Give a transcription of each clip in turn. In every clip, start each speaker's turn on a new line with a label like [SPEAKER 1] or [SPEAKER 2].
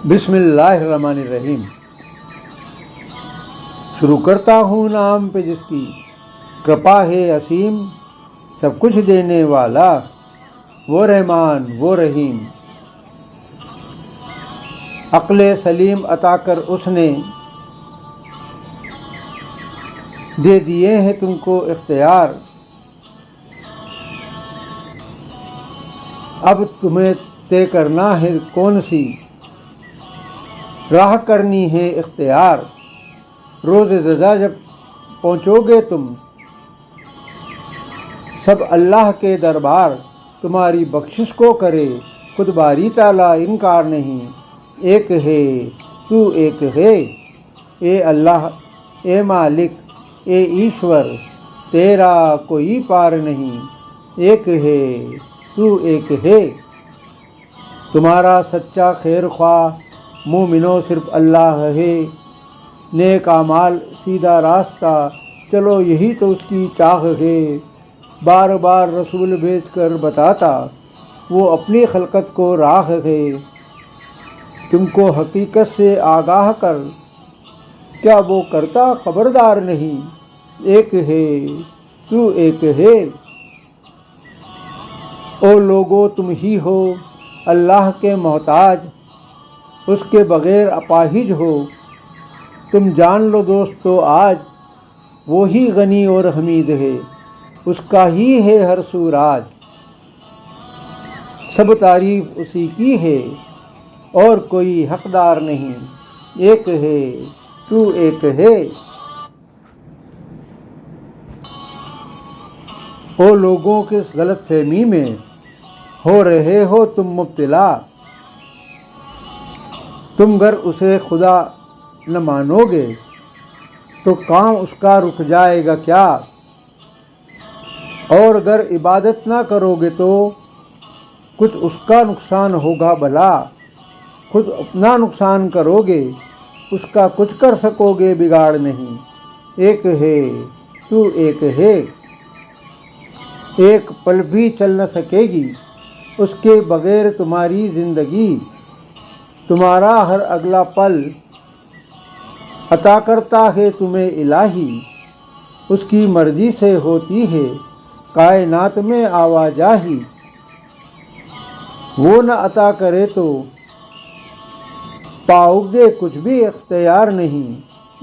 [SPEAKER 1] بسم اللہ الرحمن الرحیم۔ شروع کرتا ہوں نام پہ جس کی کرپا ہے اسیم، سب کچھ دینے والا وہ رحمان وہ رحیم۔ عقل سلیم عطا کر اس نے دے دیے ہیں تم کو اختیار، اب تمہیں طے کرنا ہے کون سی راہ کرنی ہے اختیار۔ روز جزا جب پہنچو گے تم سب اللہ کے دربار، تمہاری بخشش کو کرے خود باری تعالیٰ انکار نہیں۔ ایک ہے تو ایک ہے اے اللہ اے مالک اے ایشور، تیرا کوئی پار نہیں۔ ایک ہے تو ایک ہے، تمہارا سچا خیر خواہ مومنو صرف اللہ ہے۔ نیک اعمال سیدھا راستہ چلو یہی تو اس کی چاہ ہے۔ بار بار رسول بھیج کر بتاتا وہ اپنی خلقت کو راہ ہے۔ تم کو حقیقت سے آگاہ کر کیا وہ کرتا خبردار نہیں۔ ایک ہے تو ایک ہے، او لوگو تم ہی ہو اللہ کے محتاج، اس کے بغیر اپاہج ہو۔ تم جان لو دوستو آج وہی غنی اور حمید ہے، اس کا ہی ہے ہر سو راج۔ سب تعریف اسی کی ہے اور کوئی حقدار نہیں۔ ایک ہے تو ایک ہے، او لوگوں کے اس غلط فہمی میں ہو رہے ہو تم مبتلا۔ تم گر اسے خدا نہ مانو گے تو کام اس کا رک جائے گا کیا، اور اگر عبادت نہ کرو گے تو کچھ اس کا نقصان ہوگا بھلا۔ خود اپنا نقصان کرو گے اس کا کچھ کر سکو گے بگاڑ نہیں۔ ایک ہے تو ایک ہے، ایک پل بھی چل نہ سکے گی اس کے بغیر تمہاری زندگی۔ تمہارا ہر اگلا پل عطا کرتا ہے تمہیں الہی، اس کی مرضی سے ہوتی ہے کائنات میں آواجاہی۔ وہ نہ عطا کرے تو پاؤ گے کچھ بھی اختیار نہیں۔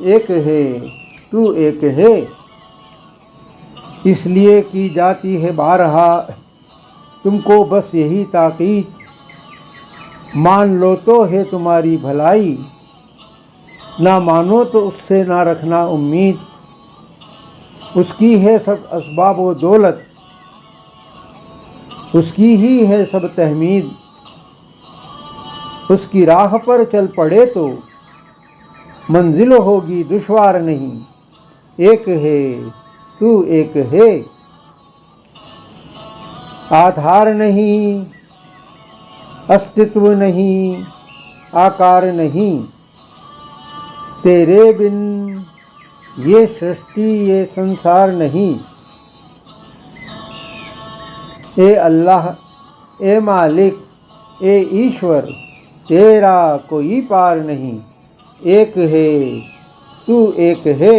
[SPEAKER 1] ایک ہے تو ایک ہے، اس لیے کی جاتی ہے بارہا تم کو بس یہی تاکید، مان لو تو ہے تمہاری بھلائی، نہ مانو تو اس سے نہ رکھنا امید۔ اس کی ہے سب اسباب و دولت، اس کی ہی ہے سب تحمید۔ اس کی راہ پر چل پڑے تو منزل ہوگی دشوار نہیں۔ ایک ہے تو ایک ہے، آدھار نہیں استتو نہیں آکار نہیں، تیرے بن یہ سرشٹی یہ سنسار نہیں۔ اے اللہ اے مالک اے ایشور، تیرا کوئی پار نہیں۔ ایک ہے تو ایک ہے۔